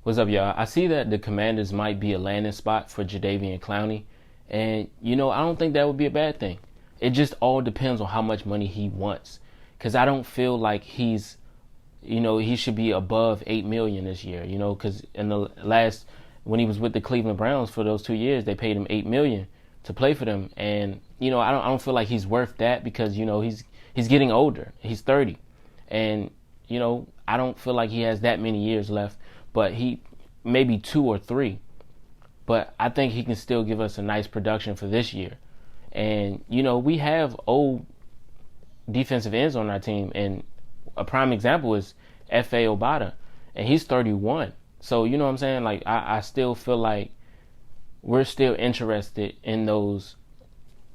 What's up, y'all? I see that the Commanders might be a landing spot for Jadeveon Clowney, and I don't think that would be a bad thing. It just all depends on how much money he wants, because I don't feel like he should be above 8 million this year. Because in the last when he was with the Cleveland Browns for those 2 years, they paid him 8 million to play for them, and I don't feel like he's worth that because he's getting older. He's 30, and I don't feel like he has that many years left. But he maybe 2 or 3. But I think he can still give us a nice production for this year. And we have old defensive ends on our team, and a prime example is F.A. Obata, and he's 31. So you know what I'm saying? Like I still feel like we're still interested in those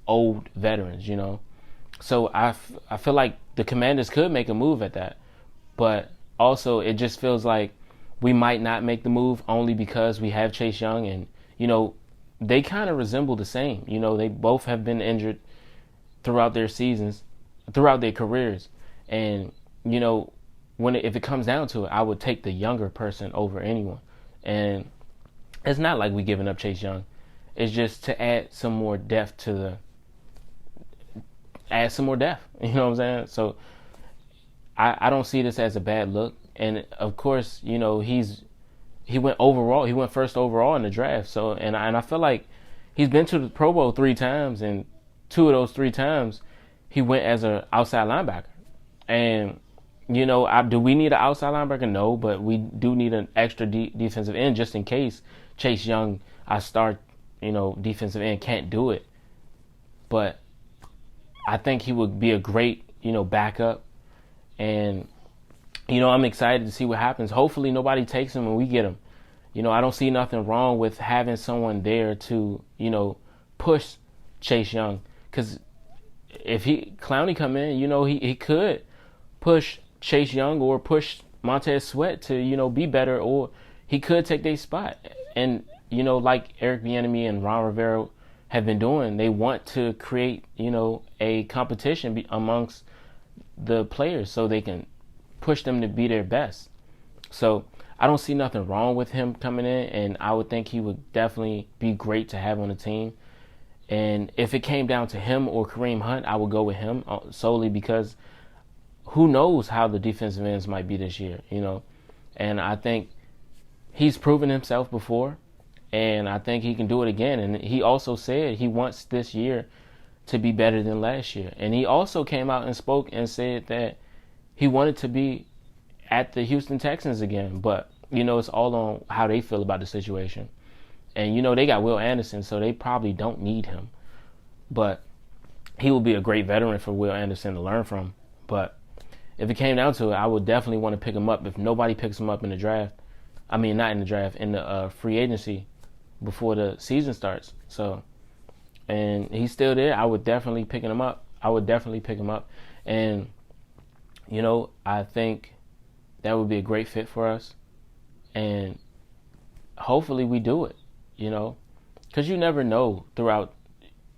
old veterans. So I feel like the Commanders could make a move at that, but also it just feels like we might not make the move only because we have Chase Young, and they kind of resemble the same. They both have been injured throughout their seasons, throughout their careers, and if it comes down to it, I would take the younger person over anyone. And it's not like we giving up Chase Young. It's just to add some more depth You know what I'm saying? So I don't see this as a bad look. And of course, he went overall. He went first overall in the draft. So and I feel like he's been to the Pro Bowl 3 times, and 2 of those 3 times he went as an outside linebacker. And do we need an outside linebacker? No, but we do need an extra defensive end just in case Chase Young, our star, defensive end, can't do it. But I think he would be a great, backup. And I'm excited to see what happens. Hopefully nobody takes him and we get him. I don't see nothing wrong with having someone there to, push Chase Young. Because if Clowney come in, he could push Chase Young or push Montez Sweat to, be better, or he could take their spot. And, like Eric Bieniemy and Ron Rivera have been doing, they want to create, a competition amongst the players so they can push them to be their best. So I don't see nothing wrong with him coming in, and I would think he would definitely be great to have on the team. And if it came down to him or Kareem Hunt, I would go with him solely because who knows how the defensive ends might be this year, And I think he's proven himself before, and I think he can do it again. And he also said he wants this year to be better than last year. And he also came out and spoke and said that he wanted to be at the Houston Texans again, but it's all on how they feel about the situation. And they got Will Anderson, so they probably don't need him. But he will be a great veteran for Will Anderson to learn from. But if it came down to it, I would definitely want to pick him up if nobody picks him up in the draft. I mean, not in the draft, in the free agency before the season starts. So, and he's still there. I would definitely pick him up. And I think that would be a great fit for us. And hopefully we do it, because you never know throughout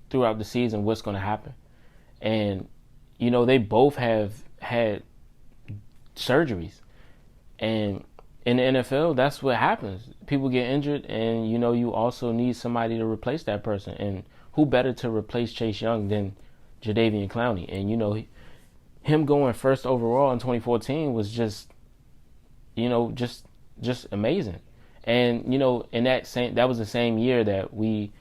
the season what's going to happen. And, they both have had surgeries. And in the NFL, that's what happens. People get injured, and, you also need somebody to replace that person. And who better to replace Chase Young than Jadeveon Clowney? And, him going first overall in 2014 was just amazing. And in that was the same year that we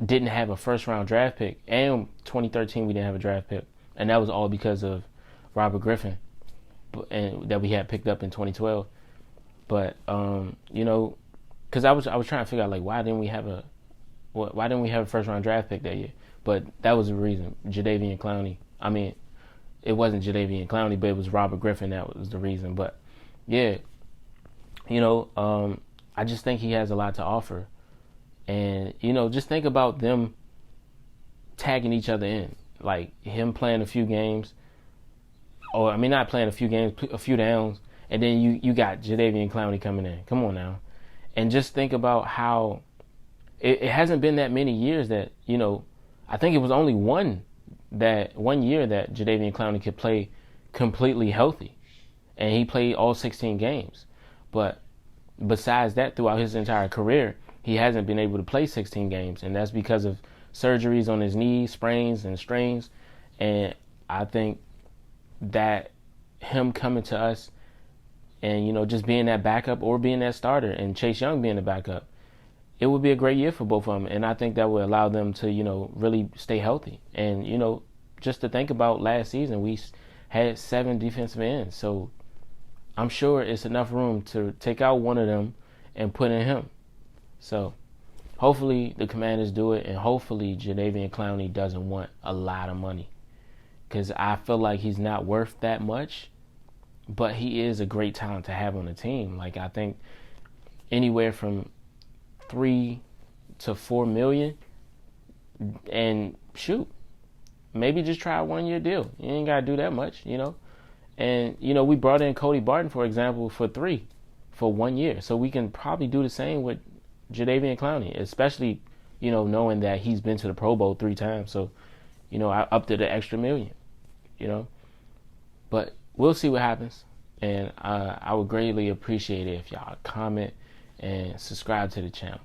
didn't have a first round draft pick, and 2013 we didn't have a draft pick, and that was all because of Robert Griffin, and that we had picked up in 2012. But because I was trying to figure out like why didn't we have a first round draft pick that year? But that was the reason. Jadeveon Clowney. I mean, it wasn't Jadeveon Clowney, but it was Robert Griffin that was the reason. But yeah, I just think he has a lot to offer. And, just think about them tagging each other in. Like him playing a few games, or I mean not playing a few games, a few downs, and then you got Jadeveon Clowney coming in. Come on now. And just think about how it hasn't been that many years that, I think it was only one year that Jadeveon Clowney could play completely healthy. And he played all 16 games. But, besides that, throughout his entire career, he hasn't been able to play 16 games, and that's because of surgeries on his knees, sprains and strains. And I think that him coming to us and, just being that backup or being that starter and Chase Young being the backup, it would be a great year for both of them. And I think that would allow them to, really stay healthy. And, just to think about last season, we had 7 defensive ends. So I'm sure it's enough room to take out one of them and put in him. So hopefully the Commanders do it, and hopefully Jadeveon Clowney doesn't want a lot of money, because I feel like he's not worth that much, but he is a great talent to have on the team. Like, I think anywhere from 3 to 4 million, and shoot, maybe just try a 1-year deal. You ain't got to do that much, And, we brought in Cody Barton, for example, for 1 year. So we can probably do the same with Jadeveon Clowney, especially, knowing that he's been to the Pro Bowl 3 times. So, up to the extra million, But we'll see what happens. And I would greatly appreciate it if y'all comment and subscribe to the channel.